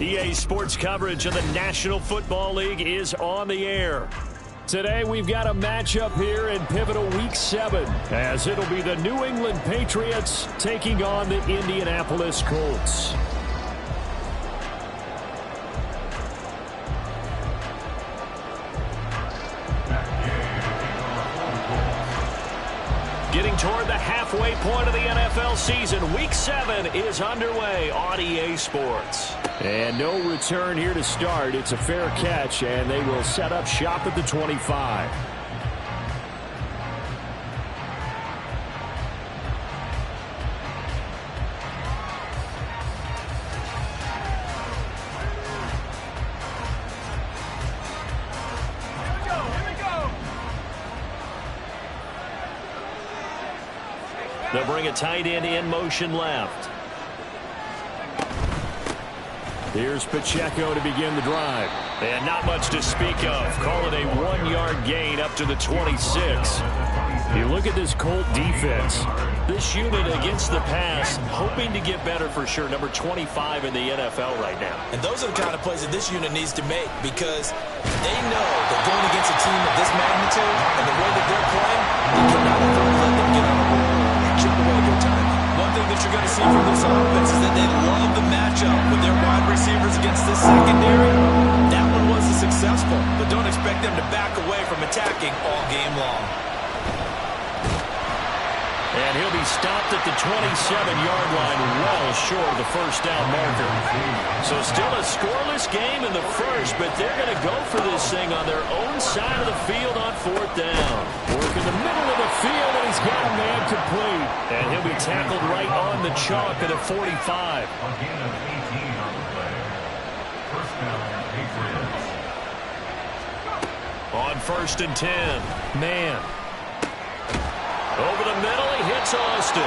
EA Sports coverage of the National Football League is on the air. Today we've got a matchup here in pivotal Week 7, as it'll be the New England Patriots taking on the Indianapolis Colts. Getting toward the halfway point of the NFL season, Week 7 is underway on EA Sports. And no return here to start. It's a fair catch, and they will set up shop at the 25. They'll bring a tight end in motion left. Here's Pacheco to begin the drive. And not much to speak of. Call it a 1-yard gain up to the 26. You look at this Colt defense. This unit against the pass, hoping to get better for sure. Number 25 in the NFL right now. And those are the kind of plays that this unit needs to make, because they know that going against a team of this magnitude and the way that they're playing, they cannot afford to let them get on the board and chip away their time. One thing that you're going to see from this offense is that they love the matchup with their wide receivers against this secondary. That one wasn't successful, but don't expect them to back away from attacking all game long. And he'll be stopped at the 27-yard line, well short of the first down marker. So still a scoreless game in the first, but they're going to go for this thing on their own side of the field on fourth down. Work in the middle of the field, and he's got a man complete. And he'll be tackled right on the chalk at the 45. On 1st and 10, man. Over the middle, he hits Austin.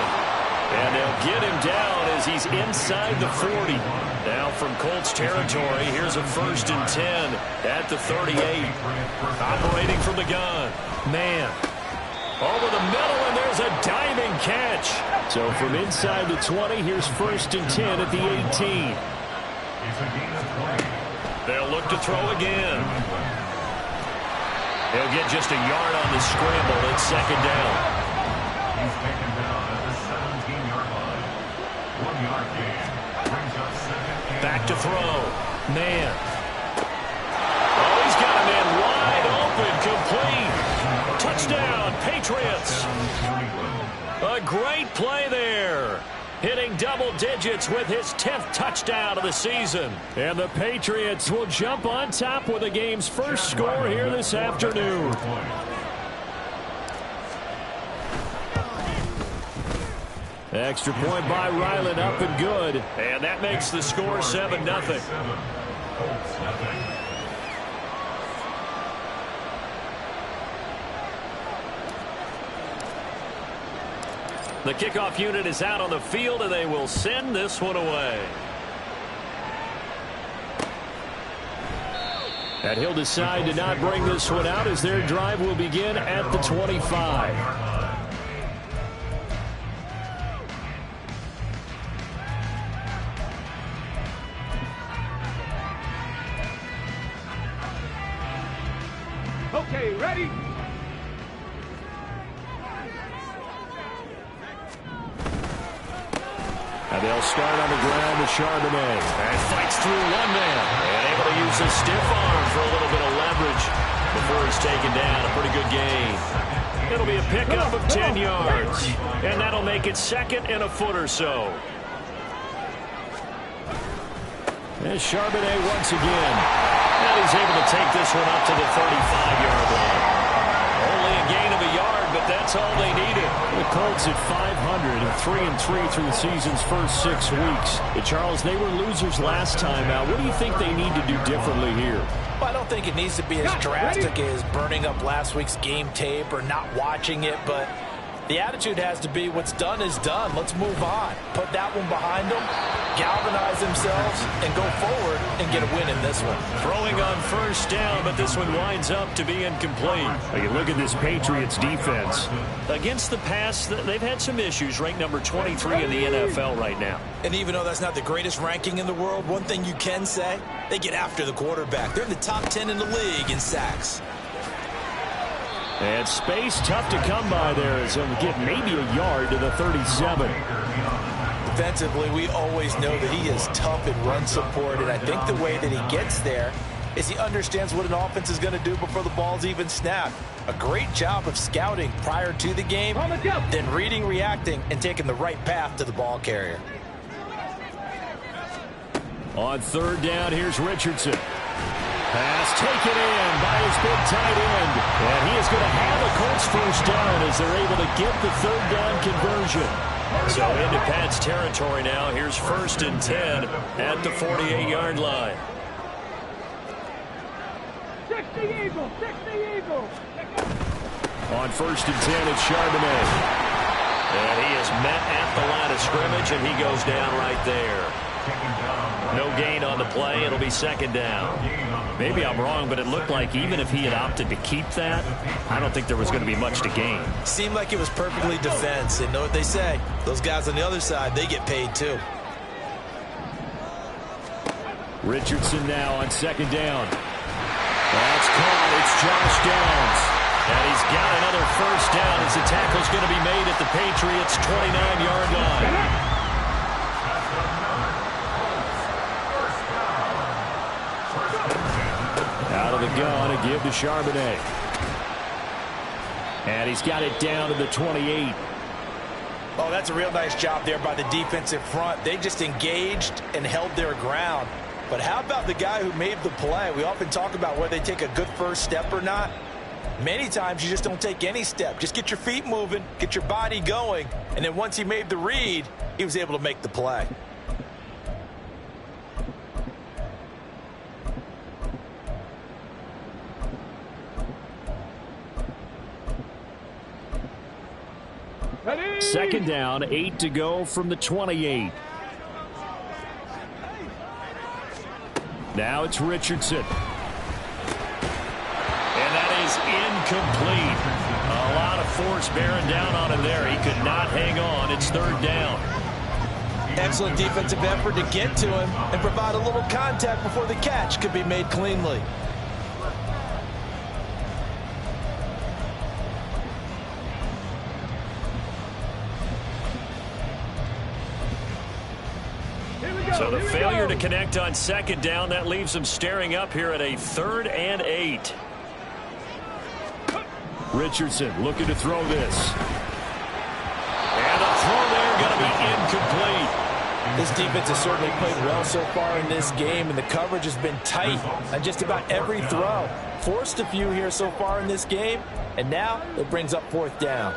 And they'll get him down as he's inside the 40. Now from Colts territory, here's a 1st and 10 at the 38. Operating from the gun. Man. Over the middle, and there's a diving catch. So from inside the 20, here's 1st and 10 at the 18. They'll look to throw again. He'll get just a yard on the scramble at 2nd down. He's taken down at the 17-yard line. 1-yard gain brings up 2nd. Back to throw. Man. Oh, he's got a man wide open, complete. Touchdown, Patriots. A great play there. Hitting double digits with his 10th touchdown of the season. And the Patriots will jump on top with the game's first score here this afternoon. Extra point by Ryland, up and good. And that makes the score 7-0. The kickoff unit is out on the field, and they will send this one away. And he'll decide to not bring this one out as their drive will begin at the 25. Okay, ready? And they'll start on the ground with Charbonnet. And fights through one man. And able to use his stiff arm for a little bit of leverage before he's taken down. A pretty good gain. It'll be a pickup of 10 yards. And that'll make it 2nd and a foot or so. And Charbonnet once again. And he's able to take this one up to the 35-yard line. Only a gain of a yard, but that's all they needed. The Colts at 500 and 3-3 through the season's first 6 weeks. But Charles, they were losers last time out. What do you think they need to do differently here? Well, I don't think it needs to be as drastic as burning up last week's game tape or not watching it, but the attitude has to be what's done is done. Let's move on. Put that one behind them galvanize themselves and go forward and get a win in this one. Throwing on first down, but this one winds up to be incomplete. You look at this Patriots defense. Against the pass, they've had some issues. Ranked number 23 in the NFL right now. And even though that's not the greatest ranking in the world, one thing you can say, they get after the quarterback. They're in the top 10 in the league in sacks. And space tough to come by there as he'll get maybe a yard to the 37. Defensively, we always know that he is tough in run support, and I think the way that he gets there is he understands what an offense is going to do before the ball's even snapped. A great job of scouting prior to the game, then reading, reacting, and taking the right path to the ball carrier. On third down, here's Richardson. Pass taken in by his big tight end. And he is going to have a Colts first down as they're able to get the third down conversion. So into Pat's territory now. Here's 1st and 10 at the 48-yard line. 60 Eagles, 60 Eagles. On 1st and 10, it's Charbonnet. And he is met at the line of scrimmage, and he goes down right there. No gain on the play. It'll be 2nd down. Maybe I'm wrong, but it looked like even if he had opted to keep that, I don't think there was going to be much to gain. Seemed like it was perfectly defense. And know what they say? Those guys on the other side, they get paid too. Richardson now on 2nd down. That's caught. It's Josh Downs. And he's got another first down as the tackle's going to be made at the Patriots' 29-yard line. Out of the gun, a give to Charbonnet. And he's got it down to the 28. Oh, that's a real nice job there by the defensive front. They just engaged and held their ground. But how about the guy who made the play? We often talk about whether they take a good first step or not. Many times you just don't take any step. Just get your feet moving, get your body going, and then once he made the read, he was able to make the play. Ready? 2nd down, 8 to go from the 28. Now it's Richardson. And that is incomplete. A lot of force bearing down on him there. He could not hang on. It's 3rd down. Excellent defensive effort to get to him and provide a little contact before the catch could be made cleanly. So the failure to connect on 2nd down, that leaves them staring up here at a 3rd and 8. Richardson looking to throw this. And the throw there going to be incomplete. This defense has certainly played well so far in this game, and the coverage has been tight on just about every throw. Forced a few here so far in this game, and now it brings up 4th down.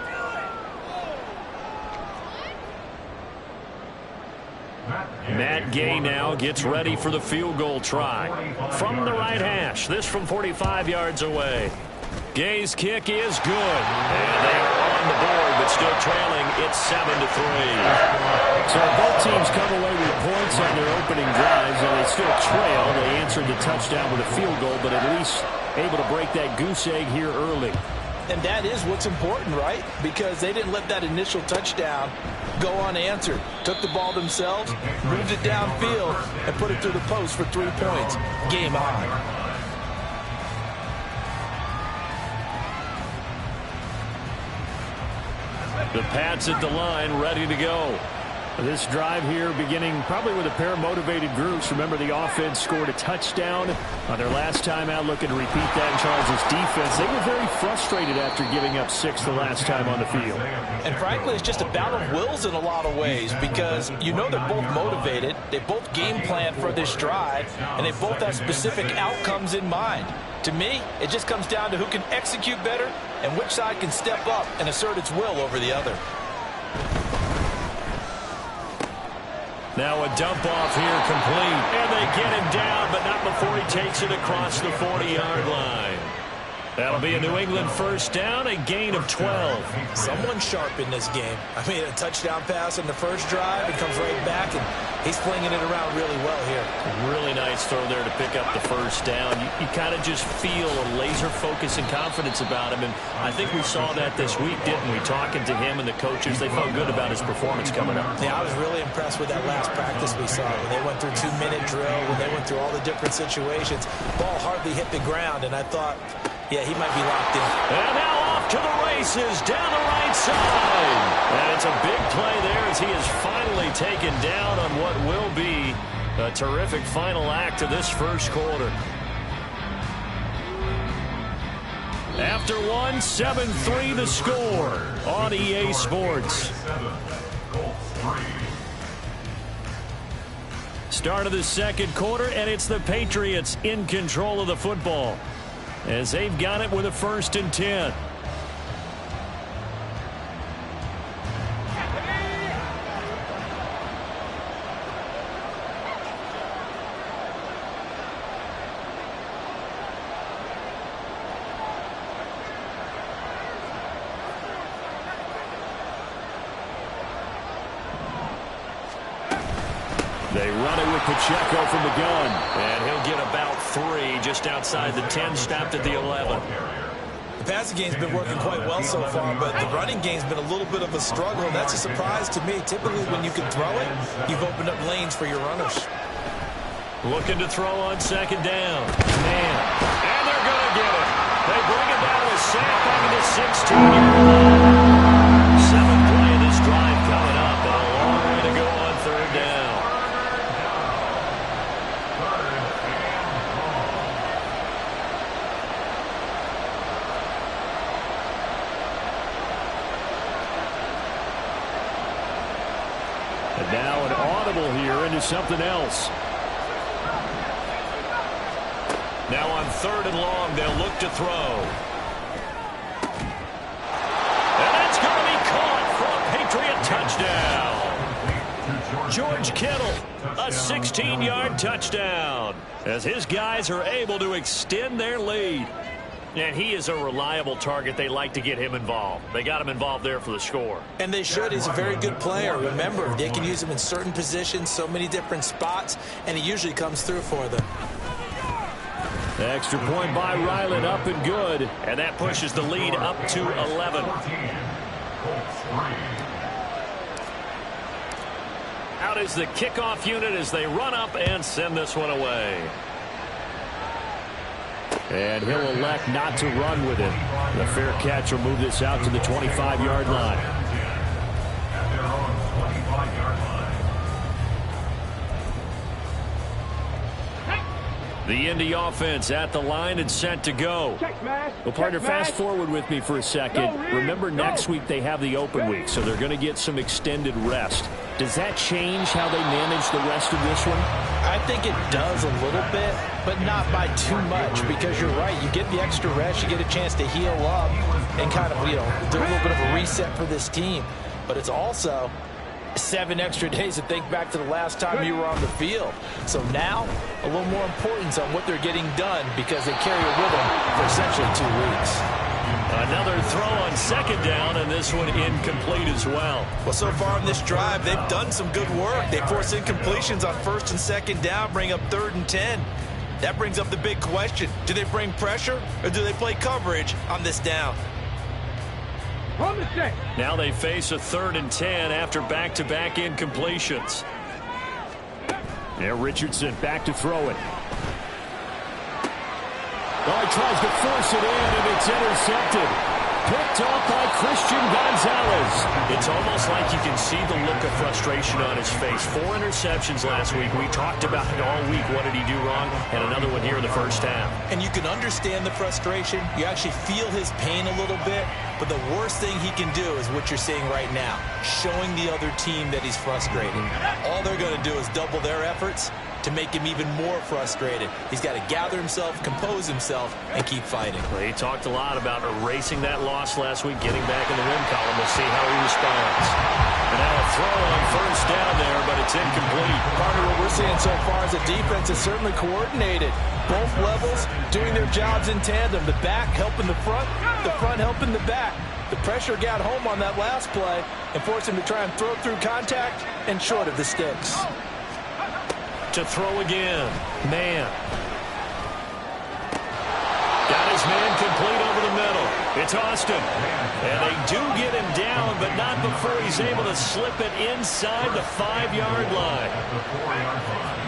Matt Gay now gets ready for the field goal try. From the right hash, this from 45 yards away. Gay's kick is good. And they are on the board, but still trailing. It's 7-3. So both teams come away with points on their opening drives, and they still trail. They answered the touchdown with a field goal, but at least able to break that goose egg here early. And that is what's important, right? Because they didn't let that initial touchdown go unanswered. Took the ball themselves, moved it downfield, and put it through the post for 3 points. Game on. The Pats at the line, ready to go. This drive here beginning probably with a pair of motivated groups. Remember, the offense scored a touchdown on their last time out. Looking to repeat that in Charles' defense. They were very frustrated after giving up 6 the last time on the field. And frankly, it's just a battle of wills in a lot of ways, because you know they're both motivated. They both game plan for this drive, and they both have specific outcomes in mind. To me, it just comes down to who can execute better and which side can step up and assert its will over the other. Now a dump off here complete. And they get him down, but not before he takes it across the 40-yard line. That'll be a New England first down, a gain of 12. Someone sharp in this game. I mean, a touchdown pass on the first drive. It comes right back and He's flinging it around really well here. Really nice throw there to pick up the first down. You kind of just feel a laser focus and confidence about him, and I think we saw that this week, didn't we? Talking to him and the coaches, they felt good about his performance coming up. Yeah, I was really impressed with that last practice we saw when they went through 2-minute drill, when they went through all the different situations. Ball hardly hit the ground, and I thought, yeah, he might be locked in. And now off to the races down the right side. And it's a big play there as he is finally taken down on what will be a terrific final act of this first quarter. After one, 7-3 the score on EA Sports. Start of the second quarter, and it's the Patriots in control of the football as they've got it with a 1st and 10. They run it with Pacheco from the gun. And he'll get about 3 just outside the 10, stopped at the 11. The passing game's been working quite well so far, but the running game's been a little bit of a struggle, and that's a surprise to me. Typically, when you can throw it, you've opened up lanes for your runners. Looking to throw on 2nd down. Man. And they're going to get it. They bring it down with sack back at the 16-yard line. 7th play of this drive coming up, and a long way to go on 3rd down. And now an audible here into something else. Now on 3rd and long, they'll look to throw. And that's going to be caught for a Patriot touchdown. George Kittle, a 16-yard touchdown, as his guys are able to extend their lead. And he is a reliable target. They like to get him involved. They got him involved there for the score. And they should. He's a very good player. Remember, they can use him in certain positions, so many different spots, and he usually comes through for them. Extra point by Ryland, up and good. And that pushes the lead up to 11. Out is the kickoff unit as they run up and send this one away. And he'll elect not to run with it. The fair catch will move this out to the 25-yard line. At their own 25-yard line. The Indy offense at the line and set to go. Check, smash. Well, partner, Check, fast smash. forward with me for a second. Go, Reed. Remember, Go. next week they have the open week, so they're going to get some extended rest. Does that change how they manage the rest of this one? I think it does a little bit, but not by too much, because you're right. You get the extra rest, you get a chance to heal up and kind of, do a little bit of a reset for this team. But it's also 7 extra days to think back to the last time you were on the field. So now, a little more importance on what they're getting done because they carry it with them for essentially 2 weeks. Another throw on 2nd down, and this one incomplete as well. Well, so far in this drive, they've done some good work. They force incompletions on 1st and 2nd down, bring up 3rd and 10. That brings up the big question. Do they bring pressure, or do they play coverage on this down? On the set. Now they face a 3rd and 10 after back-to-back incompletions. There, Richardson back to throw it. Oh, he tries to force it in, and it's intercepted. Picked off by Christian Gonzalez. It's almost like you can see the look of frustration on his face. 4 interceptions last week. We talked about it all week. What did he do wrong? And another one here in the first half. And you can understand the frustration. You actually feel his pain a little bit. But the worst thing he can do is what you're seeing right now, showing the other team that he's frustrated. All they're going to do is double their efforts to make him even more frustrated. He's got to gather himself, compose himself, and keep fighting. Well, he talked a lot about erasing that loss last week, getting back in the win column. We'll see how he responds. And now a throw on 1st down there, but it's incomplete. Partner, what we're seeing so far is the defense is certainly coordinated. Both levels doing their jobs in tandem. The back helping the front helping the back. The pressure got home on that last play and forced him to try and throw through contact and short of the sticks. To throw again. Man. Got his man complete over the middle. It's Austin. And they do get him down, but not before he's able to slip it inside the 5-yard line. At the 4-yard line.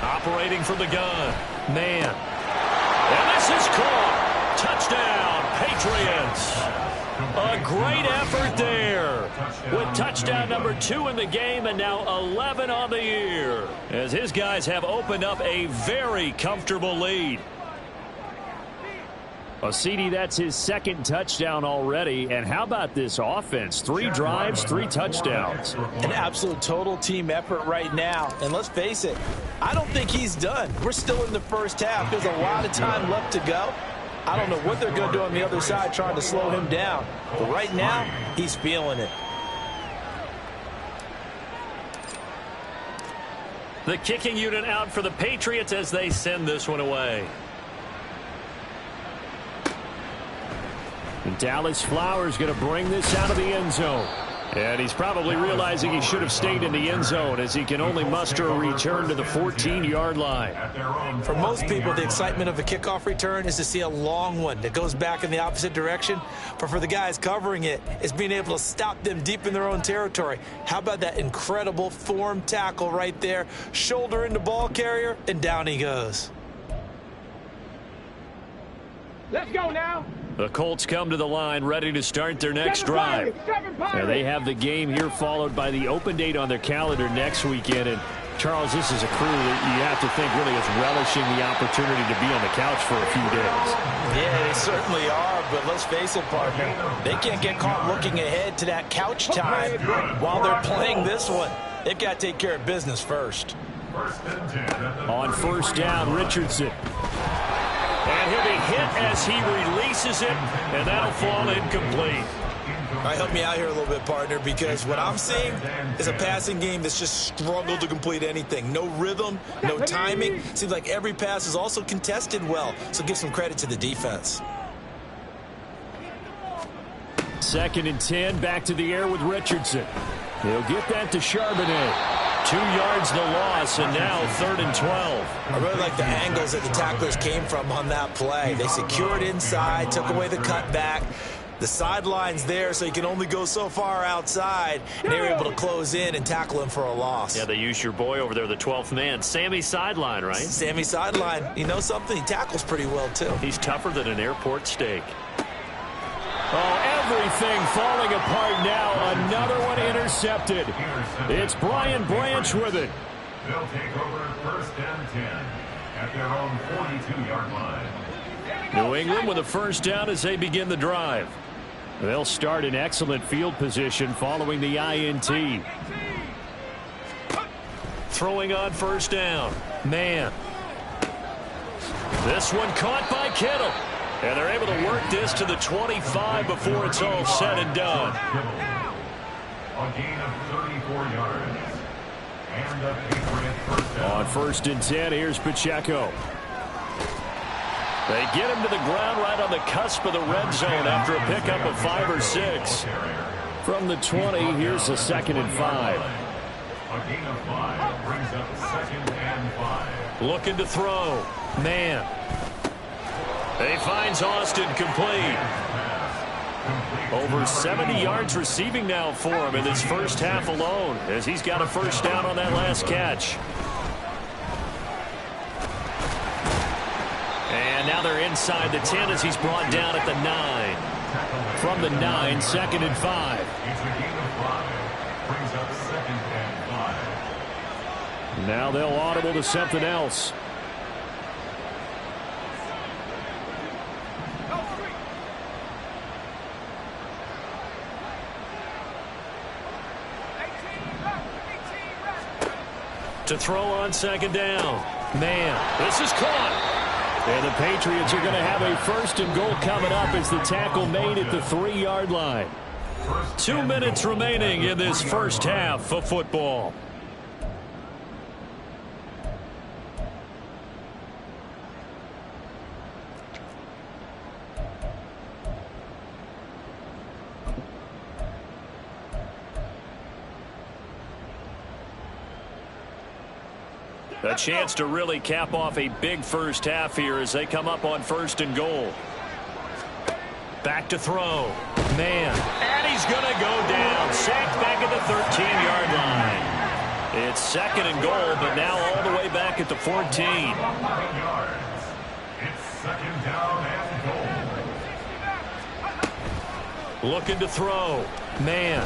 Operating from the gun. Man. And this is caught. Touchdown, Patriots. A great effort there. With touchdown number 2 in the game and now 11 on the year. As his guys have opened up a very comfortable lead. Well, CD, that's his second touchdown already. And how about this offense? 3 drives, 3 touchdowns. An absolute total team effort right now. And let's face it, I don't think he's done. We're still in the first half. There's a lot of time left to go. I don't know what they're going to do on the other side trying to slow him down. But right now, he's feeling it. The kicking unit out for the Patriots as they send this one away. And Dallas Flowers going to bring this out of the end zone. And he's probably realizing he should have stayed in the end zone as he can only muster a return to the 14-yard line. For most people, the excitement of a kickoff return is to see a long one that goes back in the opposite direction. But for the guys covering it, it's being able to stop them deep in their own territory. How about that incredible form tackle right there? Shoulder into ball carrier, and down he goes. Let's go now. The Colts come to the line ready to start their next drive. Now they have the game here followed by the open date on their calendar next weekend. And Charles, this is a crew that you have to think really is relishing the opportunity to be on the couch for a few days. Yeah, they certainly are, but let's face it, partner, they can't get caught looking ahead to that couch time while they're playing this one. They've got to take care of business first. On first down, Richardson. And he'll be hit as he releases it, and that'll fall incomplete. All right, help me out here a little bit, partner, because what I'm seeing is a passing game that's just struggled to complete anything. No rhythm, no timing. Seems like every pass is also contested well, so give some credit to the defense. 2nd and 10, back to the air with Richardson. He'll get that to Charbonnet. 2 yards the loss, and now 3rd and 12. I really like the angles that the tacklers came from on that play. They secured inside, took away the cutback. The sideline's there, so you can only go so far outside, and they were able to close in and tackle him for a loss. Yeah, they used your boy over there, the 12th man, Sammy Sideline, right? Sammy Sideline. You know something? He tackles pretty well, too. He's tougher than an airport steak. Oh, everything falling apart now. Another one intercepted. It's Brian Branch with it. They'll take over 1st and 10 at their own 42-yard line. New England with a first down as they begin the drive. They'll start in excellent field position following the INT. Throwing on first down. Man. This one caught by Kittle. And they're able to work this to the 25 before it's all said and done. A gain of 34 yards. And a Patriot first down. On 1st and 10, here's Pacheco. They get him to the ground right on the cusp of the red zone after a pickup of 5 or 6. From the 20, here's the 2nd and 5. A gain of 5 brings up 2nd and 5. Looking to throw. Man. He finds Austin complete. Over 70 yards receiving now for him in this first half alone, as he's got a first down on that last catch. And now they're inside the 10 as he's brought down at the 9. From the 9, 2nd and 5. It's a gain of 5. Brings up 2nd and 5. Now they'll audible to something else. To throw on 2nd down. Man, this is caught. And the Patriots are going to have a 1st and goal coming up as the tackle made at the 3-yard line. 2 minutes remaining in this first half of football. A chance to really cap off a big first half here as they come up on 1st and goal. Back to throw. Man. And he's going to go down. Sacked back at the 13-yard line. It's 2nd and goal, but now all the way back at the 14. It's 2nd down and goal. Looking to throw. Man.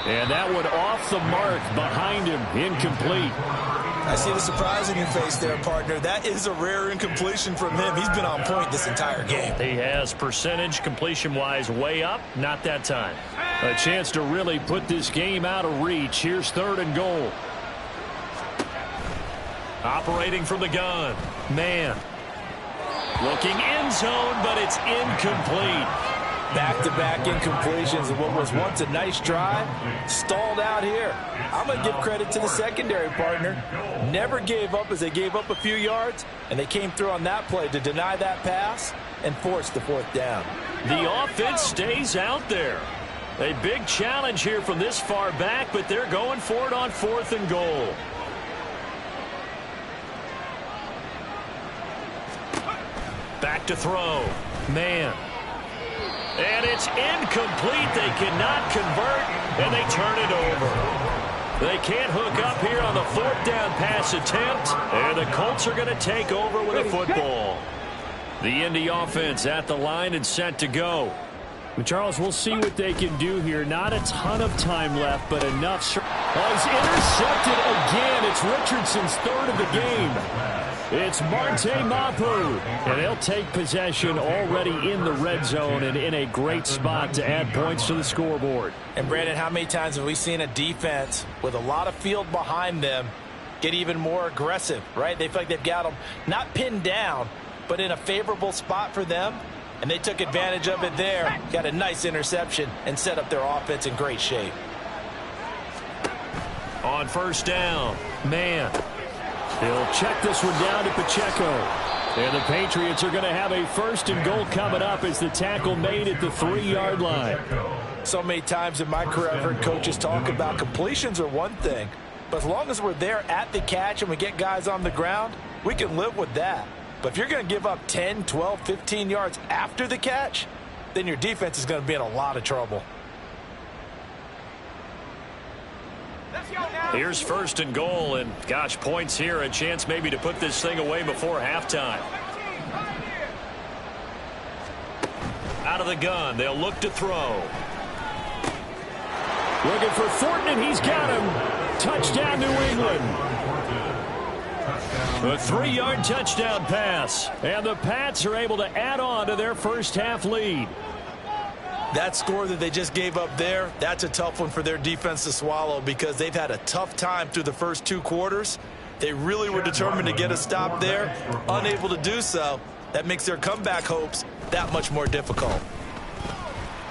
And that one off the mark behind him. Incomplete. I see the surprise in your face there, partner. That is a rare incompletion from him. He's been on point this entire game. He has percentage completion-wise way up. Not that time. A chance to really put this game out of reach. Here's 3rd and goal. Operating from the gun. Man. Looking end zone, but it's incomplete. Back-to-back incompletions of what was once a nice drive. Stalled out here. I'm going to give credit to the secondary, partner. Never gave up as they gave up a few yards, and they came through on that play to deny that pass and force the 4th down. The offense stays out there. A big challenge here from this far back, but they're going for it on 4th and goal. Back to throw. Man. And it's incomplete. They cannot convert, and they turn it over. They can't hook up here on the 4th down pass attempt, and the Colts are going to take over with a football. The Indy offense at the line and set to go. Well, Charles, we'll see what they can do here. Not a ton of time left, but enough. Oh, he's intercepted again. It's Richardson's 3rd of the game. It's Marte Mapu, and they'll take possession already in the red zone and in a great spot to add points to the scoreboard. And, Brandon, how many times have we seen a defense with a lot of field behind them get even more aggressive, right? They feel like they've got them not pinned down, but in a favorable spot for them, and they took advantage of it there. Got a nice interception and set up their offense in great shape. On 1st down, man. He'll check this one down to Pacheco. And the Patriots are going to have a 1st and goal coming up as the tackle made at the 3-yard line. So many times in my career I've heard coaches talk about completions are one thing, but as long as we're there at the catch and we get guys on the ground, we can live with that. But if you're going to give up 10, 12, 15 yards after the catch, then your defense is going to be in a lot of trouble. Here's 1st and goal, and gosh, points here, a chance maybe to put this thing away before halftime. Out of the gun, they'll look to throw. Looking for Thornton, and he's got him. Touchdown, New England. A 3-yard touchdown pass, and the Pats are able to add on to their first half lead. That score that they just gave up there, that's a tough one for their defense to swallow because they've had a tough time through the first 2 quarters. They really were determined to get a stop there, unable to do so. That makes their comeback hopes that much more difficult.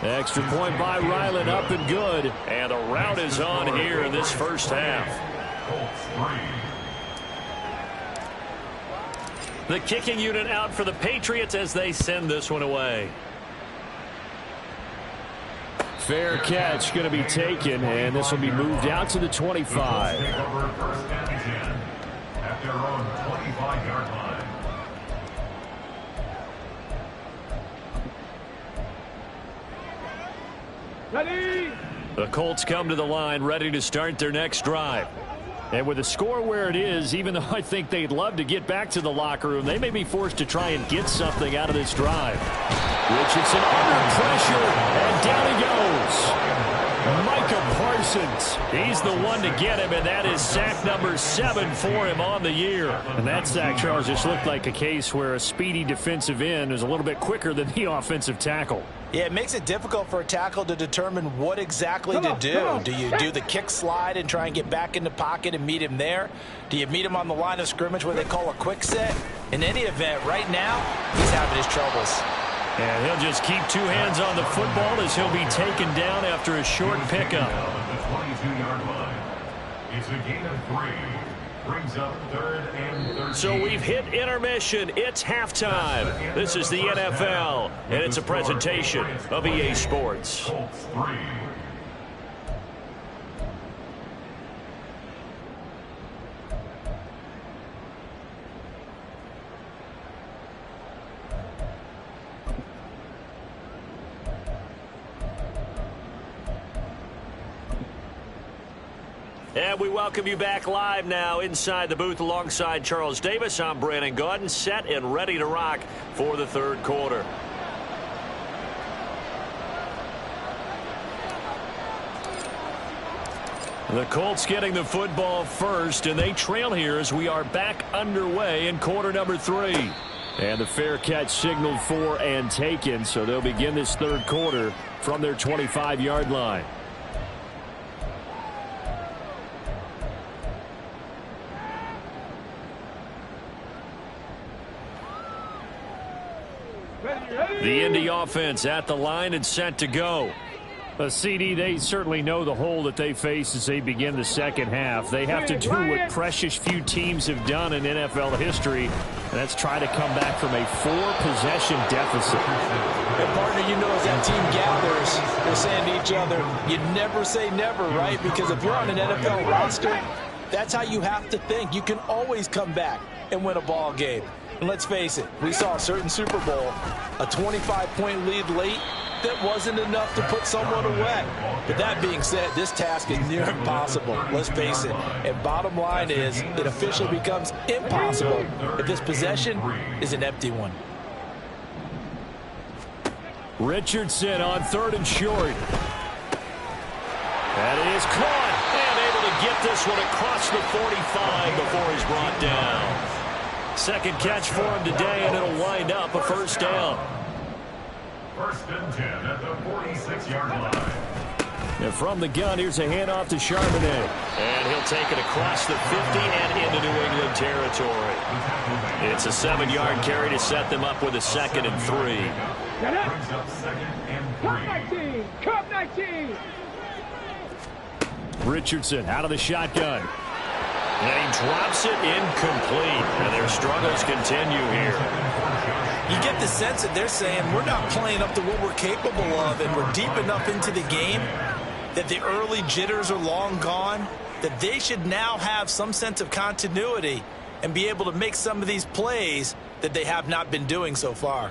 Extra point by Ryland, up and good. And the route is on here in this first half. The kicking unit out for the Patriots as they send this one away. Fair catch going to be taken, and this will be moved out to the 25. Take over 1st and 10 at their own 25-yard line. Ready? The Colts come to the line ready to start their next drive. And with the score where it is, even though I think they'd love to get back to the locker room, they may be forced to try and get something out of this drive. Richardson under pressure, and down he goes. Micah Parsons. He's the one to get him, and that is sack number 7 for him on the year. And that sack, Charles, just looked like a case where a speedy defensive end is a little bit quicker than the offensive tackle. Yeah, it makes it difficult for a tackle to determine what exactly to do. Do you do the kick slide and try and get back in the pocket and meet him there? Do you meet him on the line of scrimmage where they call a quick set? In any event, right now, he's having his troubles. And he'll just keep 2 hands on the football as he'll be taken down after a short pickup. The 22-yard line. It's a gain of 3. Brings up 3rd and 13. So we've hit intermission. It's halftime. This is the NFL, and it's a presentation of EA Sports. Colts 3. And we welcome you back live now inside the booth alongside Charles Davis. I'm Brandon Gaudin, set and ready to rock for the third quarter. The Colts getting the football first, and they trail here as we are back underway in quarter number 3. And the fair catch signaled for and taken, so they'll begin this third quarter from their 25-yard line. The Indy offense at the line and set to go. A CD, they certainly know the hole that they face as they begin the second half. They have to do what precious few teams have done in NFL history, and that's try to come back from a 4-possession deficit. And partner, you know, as that team gathers, they're saying to each other, you never say never, right? Because if you're on an NFL roster, that's how you have to think. You can always come back and win a ball game. And let's face it, we saw a certain Super Bowl, a 25-point lead late, that wasn't enough to put someone away. But that being said, this task is near impossible. Let's face it. And bottom line is, it officially becomes impossible if this possession is an empty one. Richardson on 3rd and short. That is caught and able to get this one across the 45 before he's brought down. Second catch for him today, and it'll wind up a first down. 1st and 10 at the 46-yard line. And from the gun, here's a handoff to Charbonnet. And he'll take it across the 50 and into New England territory. It's a 7-yard carry to set them up with a 2nd and 3. Brings up 2nd and 3. Cup 19! Richardson out of the shotgun. And he drops it incomplete. And their struggles continue here. You get the sense that they're saying we're not playing up to what we're capable of, and we're deep enough into the game that the early jitters are long gone, that they should now have some sense of continuity and be able to make some of these plays that they have not been doing so far.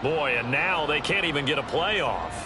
Boy, and now they can't even get a play off.